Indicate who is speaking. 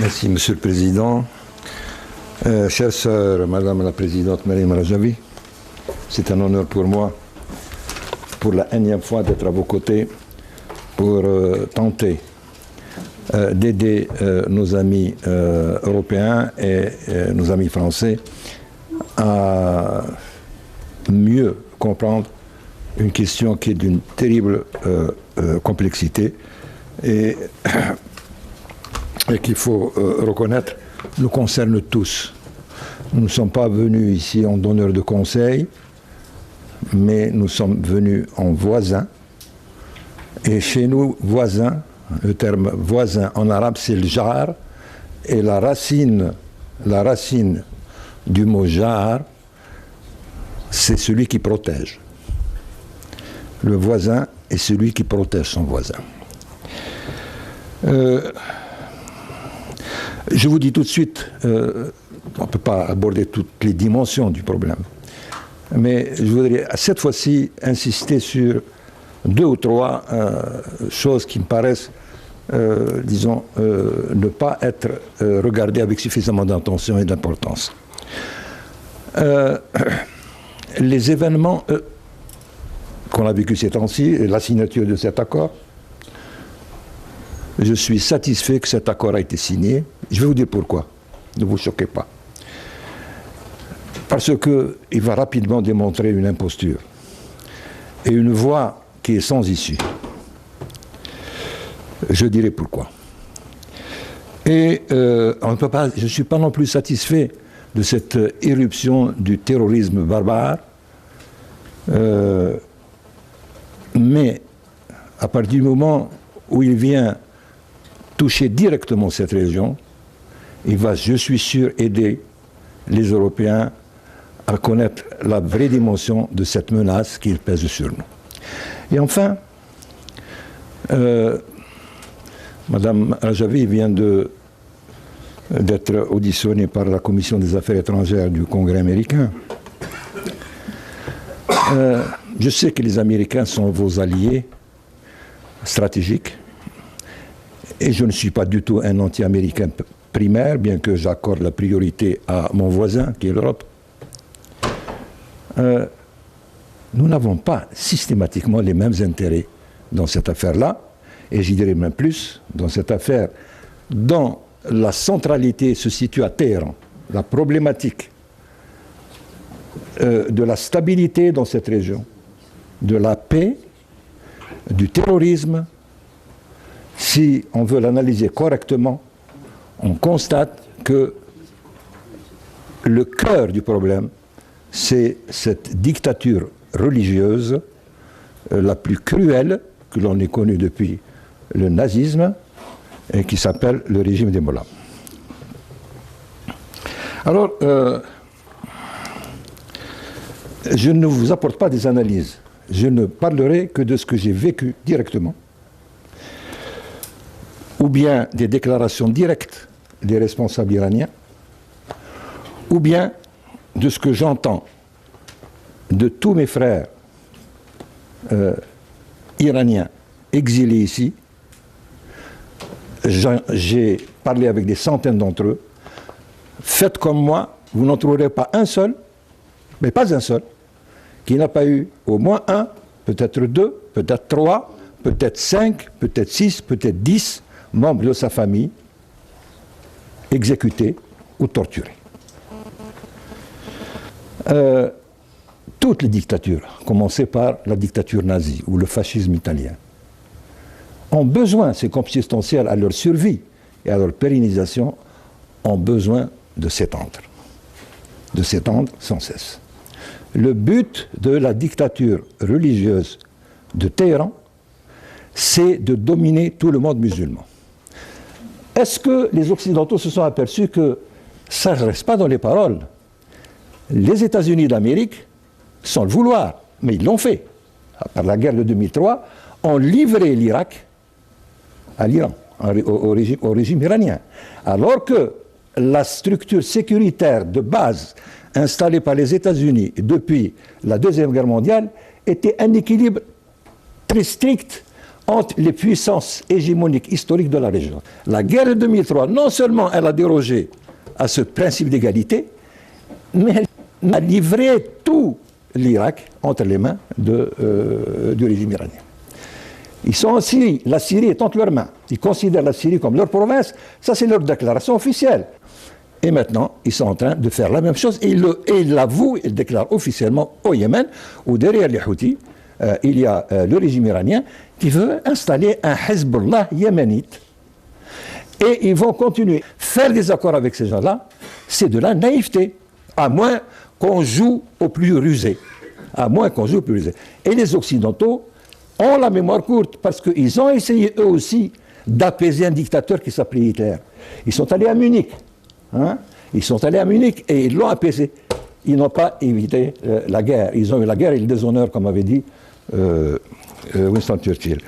Speaker 1: Merci, Monsieur le Président. Chère sœur, Madame la Présidente Mariam Rajavi, c'est un honneur pour moi, pour la énième fois, d'être à vos côtés pour tenter d'aider nos amis européens et nos amis français à mieux comprendre une question qui est d'une terrible complexité et qu'il faut reconnaître nous concerne tous. Nous ne sommes pas venus ici en donneurs de conseils, mais nous sommes venus en voisins. Et chez nous, voisins, le terme voisin en arabe, c'est le jar, et la racine du mot jar, c'est celui qui protège. Le voisin est celui qui protège son voisin. Je vous dis tout de suite, on ne peut pas aborder toutes les dimensions du problème, mais je voudrais cette fois-ci insister sur deux ou trois choses qui me paraissent, disons, ne pas être regardées avec suffisamment d'attention et d'importance. Les événements qu'on a vécu ces temps-ci, la signature de cet accord, je suis satisfait que cet accord a été signé. Je vais vous dire pourquoi. Ne vous choquez pas. Parce qu'il va rapidement démontrer une imposture et une voie qui est sans issue. Je dirai pourquoi. Et on ne peut pas, je ne suis pas non plus satisfait de cette éruption du terrorisme barbare. Mais à partir du moment où il vient toucher directement cette région, il va, je suis sûr, aider les Européens à connaître la vraie dimension de cette menace qui pèse sur nous. Et enfin, Madame Rajavi vient d'être auditionnée par la Commission des Affaires étrangères du Congrès américain. Je sais que les Américains sont vos alliés stratégiques, et je ne suis pas du tout un anti-américain primaire, bien que j'accorde la priorité à mon voisin, qui est l'Europe. Nous n'avons pas systématiquement les mêmes intérêts dans cette affaire-là, et j'y dirais même plus, dans cette affaire, dont la centralité se situe à Téhéran, la problématique de la stabilité dans cette région, de la paix, du terrorisme. Si on veut l'analyser correctement, on constate que le cœur du problème, c'est cette dictature religieuse la plus cruelle que l'on ait connue depuis le nazisme et qui s'appelle le régime des Mollahs. Alors, je ne vous apporte pas des analyses, je ne parlerai que de ce que j'ai vécu directement, ou bien des déclarations directes des responsables iraniens, ou bien de ce que j'entends de tous mes frères iraniens exilés ici. J'ai parlé avec des centaines d'entre eux. Faites comme moi, vous n'en trouverez pas un seul, mais pas un seul, qui n'a pas eu au moins un, peut-être deux, peut-être trois, peut-être 5, peut-être 6, peut-être 10 membres de sa famille exécutés ou torturés. Toutes les dictatures, à commencer par la dictature nazie ou le fascisme italien, ont besoin, c'est consubstantiel à leur survie et à leur pérennisation, ont besoin de s'étendre sans cesse. Le but de la dictature religieuse de Téhéran, c'est de dominer tout le monde musulman. Est-ce que les Occidentaux se sont aperçus que ça ne reste pas dans les paroles? Les États-Unis d'Amérique, sans le vouloir, mais ils l'ont fait, par la guerre de 2003, ont livré l'Irak à l'Iran, au régime iranien. Alors que la structure sécuritaire de base installée par les États-Unis depuis la Deuxième Guerre mondiale était un équilibre très strict entre les puissances hégémoniques historiques de la région. La guerre de 2003, non seulement elle a dérogé à ce principe d'égalité, mais elle a livré tout l'Irak entre les mains du régime iranien. Ils sont en Syrie, la Syrie est entre leurs mains. Ils considèrent la Syrie comme leur province, ça c'est leur déclaration officielle. Et maintenant, ils sont en train de faire la même chose et ils l'avouent, ils déclarent officiellement au Yémen, où derrière les Houthis, il y a le régime iranien qui veut installer un Hezbollah yéménite. Et ils vont continuer. Faire des accords avec ces gens-là, c'est de la naïveté, à moins qu'on joue au plus rusé. À moins qu'on joue au plus rusé. Et les Occidentaux ont la mémoire courte, parce qu'ils ont essayé eux aussi d'apaiser un dictateur qui s'appelait Hitler. Ils sont allés à Munich. Hein? Ils sont allés à Munich et ils l'ont apaisé. Ils n'ont pas évité la guerre. Ils ont eu la guerre et le déshonneur, comme avait dit Winston Churchill.